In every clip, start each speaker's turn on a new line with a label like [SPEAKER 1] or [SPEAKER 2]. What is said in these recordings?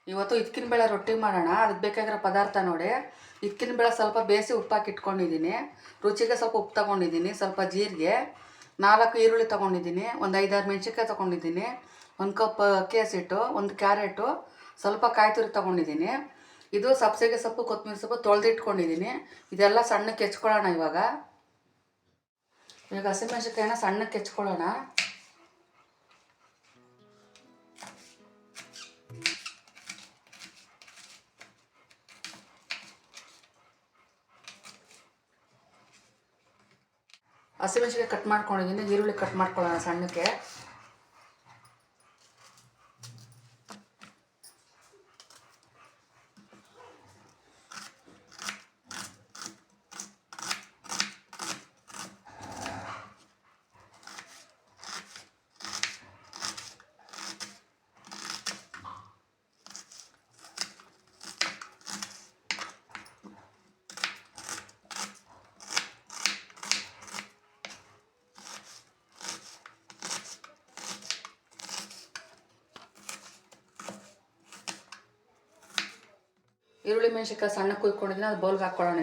[SPEAKER 1] ಇವತ್ತು ಇದ್ಕಿನ ಬೇಳೆ ರೊಟ್ಟಿ ಮಾಡೋಣ. ಅದಕ್ಕೆ ಬೇಕಾಗಿರೋ ಪದಾರ್ಥ ನೋಡಿ. ಇದ್ಕಿನ ಬೇಳೆ ಸ್ವಲ್ಪ ಬೇಯಿಸಿ ಉಪ್ಪಾಕಿ ಇಟ್ಕೊಂಡಿದ್ದೀನಿ. ರುಚಿಗೆ ಸ್ವಲ್ಪ ಉಪ್ಪು ತೊಗೊಂಡಿದ್ದೀನಿ, ಸ್ವಲ್ಪ ಜೀರಿಗೆ, 4 ಈರುಳ್ಳಿ ತೊಗೊಂಡಿದ್ದೀನಿ, ಒಂದು 5-6 ಮೆಣಸಿನ್ಕಾಯಿ ತೊಗೊಂಡಿದ್ದೀನಿ, 1 ಕಪ್ ಅಕ್ಕಿ ಹಸಿಟ್ಟು, 1 ಕ್ಯಾರೆಟು, ಸ್ವಲ್ಪ ಕಾಯಿ ತುರಿ ತೊಗೊಂಡಿದ್ದೀನಿ. ಇದು ಸಬ್ಸಿಗೆ ಸೊಪ್ಪು, ಕೊತ್ತಂಬರಿ ಸೊಪ್ಪು ತೊಳೆದಿಟ್ಕೊಂಡಿದ್ದೀನಿ. ಇದೆಲ್ಲ ಸಣ್ಣಕ್ಕೆ ಹೆಚ್ಕೊಳ್ಳೋಣ. ಇವಾಗ ಹಸಿಮೆಣಸಿನ್ಕಾಯಿನ ಸಣ್ಣಕ್ಕೆ ಹೆಚ್ಕೊಳ್ಳೋಣ. ಹಸಿಮೆಣಸಿನ್ಕಾಯಿ ಕಟ್ ಮಾಡ್ಕೊಂಡಿದ್ದೀನಿ. ಈರುಳ್ಳಿ ಕಟ್ ಮಾಡ್ಕೊಳ್ಳೋಣ ಸಣ್ಣಕ್ಕೆ. ಈರುಳ್ಳಿ ಮೆಣಸಿನ್ಕಾಯಿ ಸಣ್ಣ ಕುಯ್ಕೊಂಡಿದ್ದೀನಿ, ಅದು ಬೌಲ್ಗೆ ಹಾಕ್ಕೊಳ್ಳೋಣ.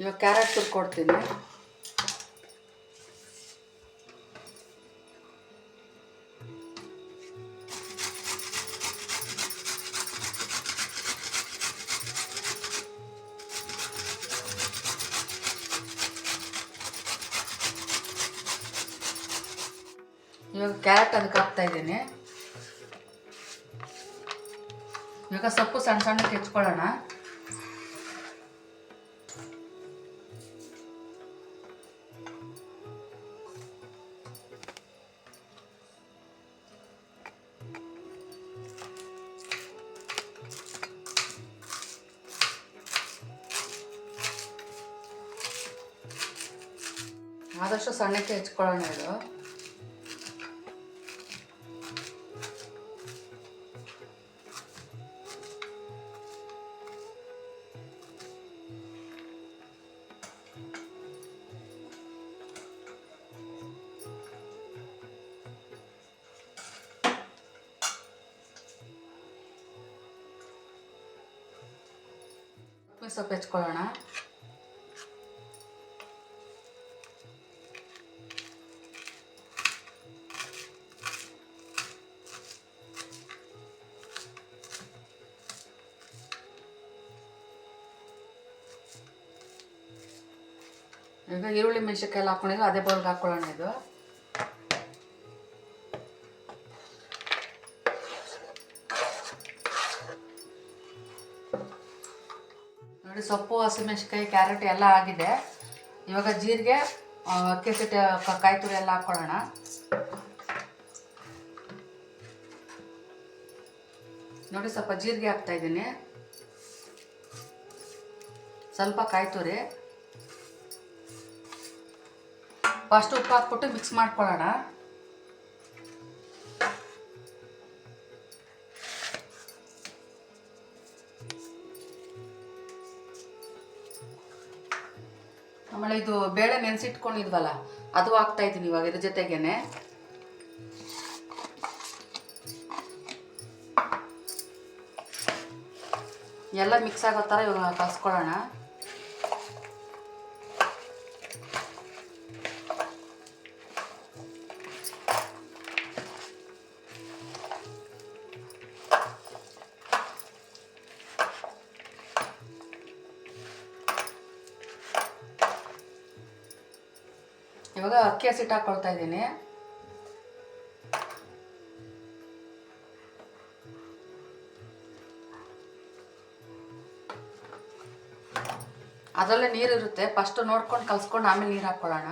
[SPEAKER 1] ಇವಾಗ ಕ್ಯಾರೆಟ್ ತುರ್ಕೊಡ್ತೀನಿ. ಇವಾಗ ಕ್ಯಾರೆಟ್ ಅದಕ್ಕೆ ಹಾಕ್ತಾ ಇದ್ದೀನಿ. ಇವಾಗ ಸೊಪ್ಪು ಸಣ್ಣ ಸಣ್ಣಕ್ಕೆ ಹೆಚ್ಕೊಳ್ಳೋಣ. ಆದಷ್ಟು ಸಣ್ಣಕ್ಕೆ ಹೆಚ್ಕೊಳ್ಳೋಣ. ಇದು ಸೊಪ್ಪು ಹೆಚ್ಕೊಳ್ಳೋಣ. ಈಗ ಈರುಳ್ಳಿ ಮೆಣಸಿನ್ಕಾಯಿ ಎಲ್ಲ ಹಾಕೊಂಡಿದ್ದು ಅದೇ ಬೌಲ್ಗೆ ಹಾಕ್ಕೊಳ್ಳೋಣ. ಇದು ನೋಡಿ, ಸೊಪ್ಪು, ಹಸಿಮೆಣಸಿನ್ಕಾಯಿ, ಕ್ಯಾರೆಟ್ ಎಲ್ಲ ಆಗಿದೆ. ಇವಾಗ ಜೀರಿಗೆ, ಅಕ್ಕಿ ಹಸಿಟ್ಟು, ಕಾಯಿ ತುರಿ ಎಲ್ಲ ಹಾಕ್ಕೊಳ್ಳೋಣ. ನೋಡಿ, ಸ್ವಲ್ಪ ಜೀರಿಗೆ ಹಾಕ್ತಾ ಇದ್ದೀನಿ, ಸ್ವಲ್ಪ ಕಾಯಿ ತುರಿ. ಫಸ್ಟ್ ಉಪ್ಪು ಹಾಕ್ಬಿಟ್ಟು ಮಿಕ್ಸ್ ಮಾಡ್ಕೊಳ್ಳೋಣ. ಆಮೇಲೆ ಇದು ಬೇಳೆ ನೆನೆಸಿಟ್ಕೊಂಡಿದ್ವಲ್ಲ, ಅದು ಹಾಕ್ತಾ ಇದ್ದೀನಿ ಇವಾಗ ಇದ್ರ ಜೊತೆಗೇನೆ. ಎಲ್ಲ ಮಿಕ್ಸ್ ಆಗೋ ಥರ ಇವಾಗ ಕಲಿಸ್ಕೊಳ್ಳೋಣ. ಇವಾಗ ಅಕ್ಕಿ ಹಸಿಟ್ಟು ಹಾಕ್ಕೊಳ್ತಾ ಇದ್ದೀನಿ. ಅದರಲ್ಲೇ ನೀರು ಇರುತ್ತೆ, ಫಸ್ಟ್ ನೋಡ್ಕೊಂಡು ಕಲಿಸ್ಕೊಂಡು ಆಮೇಲೆ ನೀರು ಹಾಕ್ಕೊಳ್ಳೋಣ.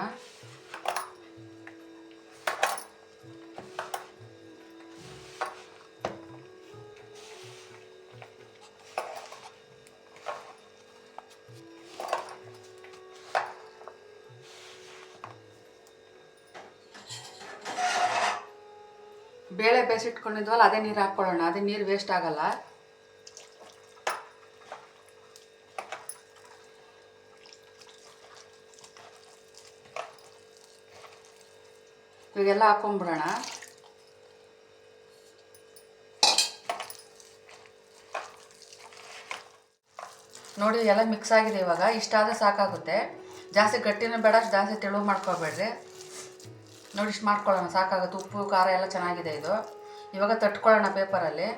[SPEAKER 1] ಬೇಳೆ ಬೇಯಿಸಿಟ್ಕೊಂಡಿದ್ವಲ್ಲ ಅದೇ ನೀರು ಹಾಕ್ಕೊಳ್ಳೋಣ. ಅದೇ ನೀರು ವೇಸ್ಟ್ ಆಗಲ್ಲ. ಇವಾಗೆಲ್ಲ ಹಾಕೊಂಡ್ಬಿಡೋಣ. ನೋಡಿ ಎಲ್ಲ ಮಿಕ್ಸ್ ಆಗಿದೆ. ಇವಾಗ ಇಷ್ಟಾದರೆ ಸಾಕಾಗುತ್ತೆ. ಜಾಸ್ತಿ ಗಟ್ಟಿನೂ ಬೇಡ, ಜಾಸ್ತಿ ತೆಳು ಮಾಡ್ಕೊಬೇಡ್ರಿ. ನೋಡಿ ಇಷ್ಟು ಮಾಡ್ಕೊಳ್ಳೋಣ, ಸಾಕಾಗುತ್ತೆ. ಉಪ್ಪು ಖಾರ ಎಲ್ಲ ಚೆನ್ನಾಗಿದೆ ಇದು. ಇವಾಗ ತಟ್ಕೊಳ್ಳೋಣ ಪೇಪರಲ್ಲಿ.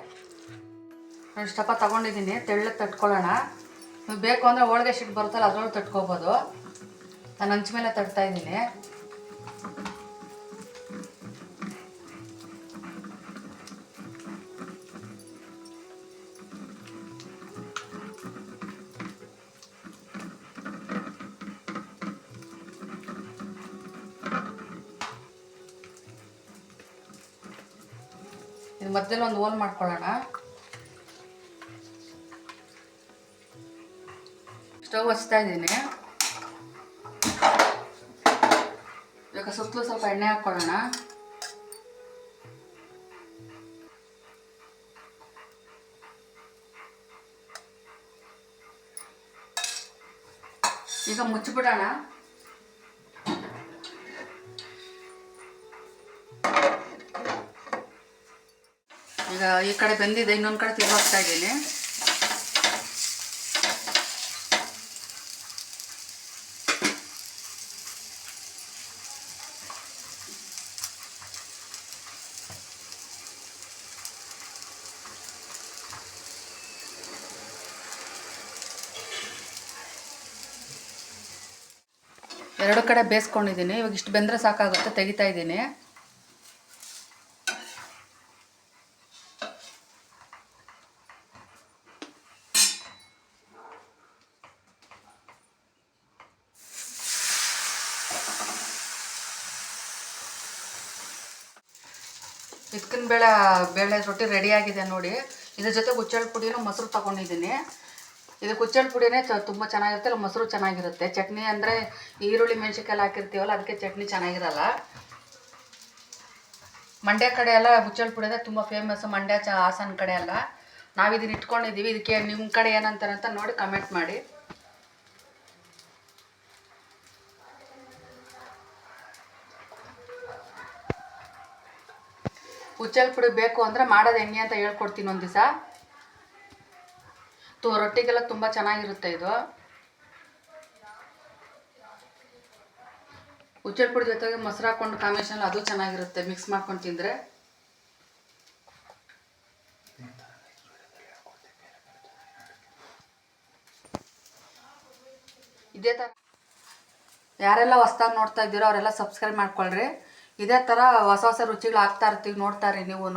[SPEAKER 1] ನೋಡಿ ಇಷ್ಟಪ್ಪ ತೊಗೊಂಡಿದ್ದೀನಿ, ತೆಳ್ಳಗೆ ತಟ್ಕೊಳ್ಳೋಣ. ನೀವು ಬೇಕು ಅಂದರೆ ಹೋಳಿಗೆ ಶೀಟ್ ಬರುತ್ತಲ್ಲ ಅದರೊಳಗೆ ತಟ್ಕೊಬೋದು. ನಾನು ಹಂಚ ಮೇಲೆ ತಟ್ತಾಯಿದ್ದೀನಿ. ಇದು ಮಧ್ಯದಲ್ಲಿ ಒಂದು ಹೋಲ್ ಮಾಡ್ಕೊಳ್ಳೋಣ. ಸ್ಟವ್ ಹಚ್ತಾ ಇದ್ದೀನಿ. ಇವಾಗ ಸುತ್ತಲೂ ಸ್ವಲ್ಪ ಎಣ್ಣೆ ಹಾಕ್ಕೊಳ್ಳೋಣ. ಈಗ ಮುಚ್ಚಿಬಿಡೋಣ. ಈಗ ಈ ಕಡೆ ಬೆಂದಿದೆ, ಇನ್ನೊಂದು ಕಡೆ ತಿರುಗಿಸ್ತಾ ಇದ್ದೀನಿ. ಎರಡು ಕಡೆ ಬೇಯಿಸ್ಕೊಂಡಿದ್ದೀನಿ. ಇವಾಗ ಇಷ್ಟು ಬೆಂದರೆ ಸಾಕಾಗುತ್ತೆ, ತೆಗಿತಾ ಇದ್ದೀನಿ. ಇದ್ಕಿನ ಬೇಳೆ ರೊಟ್ಟಿ ರೆಡಿಯಾಗಿದೆ ನೋಡಿ. ಇದ್ರ ಜೊತೆ ಹುಚ್ಚೆಳ್ಳು ಪುಡಿನೂ ಮೊಸರು ತೊಗೊಂಡಿದ್ದೀನಿ. ಇದು ಹುಚ್ಚೆಳ್ಳು ಪುಡಿನೇ ತುಂಬ ಚೆನ್ನಾಗಿರುತ್ತೆ, ಇಲ್ಲ ಮೊಸರು ಚೆನ್ನಾಗಿರುತ್ತೆ. ಚಟ್ನಿ ಅಂದರೆ ಈರುಳ್ಳಿ ಮೆಣಸಿನ್ಕಾಯಿ ಹಾಕಿರ್ತೀವಲ್ಲ, ಅದಕ್ಕೆ ಚಟ್ನಿ ಚೆನ್ನಾಗಿರಲ್ಲ. ಮಂಡ್ಯ ಕಡೆ ಎಲ್ಲ ಹುಚ್ಚೆಳ್ಳು ಪುಡಿ ಅಂದರೆ ತುಂಬ ಫೇಮಸ್ಸು. ಮಂಡ್ಯ ಹಾಸನ ಕಡೆ ಎಲ್ಲ ನಾವು ಇದನ್ನ ಇಟ್ಕೊಂಡಿದ್ದೀವಿ. ಇದಕ್ಕೆ ನಿಮ್ಮ ಕಡೆ ಏನಂತಾರೆ ಅಂತ ನೋಡಿ ಕಮೆಂಟ್ ಮಾಡಿ. ಹುಚ್ಚೆಳ್ಳು ಪುಡಿ ಬೇಕು ಅಂದರೆ ಮಾಡೋದು ಹೆಂಗೆ ಅಂತ ಹೇಳ್ಕೊಡ್ತೀನಿ ಒಂದು ದಿವಸ. ರೊಟ್ಟಿಗೆಲ್ಲ ತುಂಬ ಚೆನ್ನಾಗಿರುತ್ತೆ ಇದು. ಹುಚ್ಚೆಳ್ಳು ಪುಡಿ ಜೊತೆಗೆ ಮೊಸರು ಹಾಕ್ಕೊಂಡು ಕಾಂಬಿನೇಷನ್ ಅದು ಚೆನ್ನಾಗಿರುತ್ತೆ, ಮಿಕ್ಸ್ ಮಾಡ್ಕೊಂಡು ತಿಂದರೆ. ಇದೇ ಥರ ಯಾರೆಲ್ಲ ಹೊಸ್ದಾಗಿ ನೋಡ್ತಾ ಇದ್ದೀರೋ ಅವರೆಲ್ಲ ಸಬ್ಸ್ಕ್ರೈಬ್ ಮಾಡ್ಕೊಳ್ರಿ. ಇದೇ ಥರ ಹೊಸ ಹೊಸ ರುಚಿಗಳು ಹಾಕ್ತಾ ಇರ್ತೀವಿ, ನೋಡ್ತಾ ಇರಿ ನೀವು.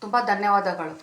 [SPEAKER 1] ತುಂಬ ಧನ್ಯವಾದಗಳು.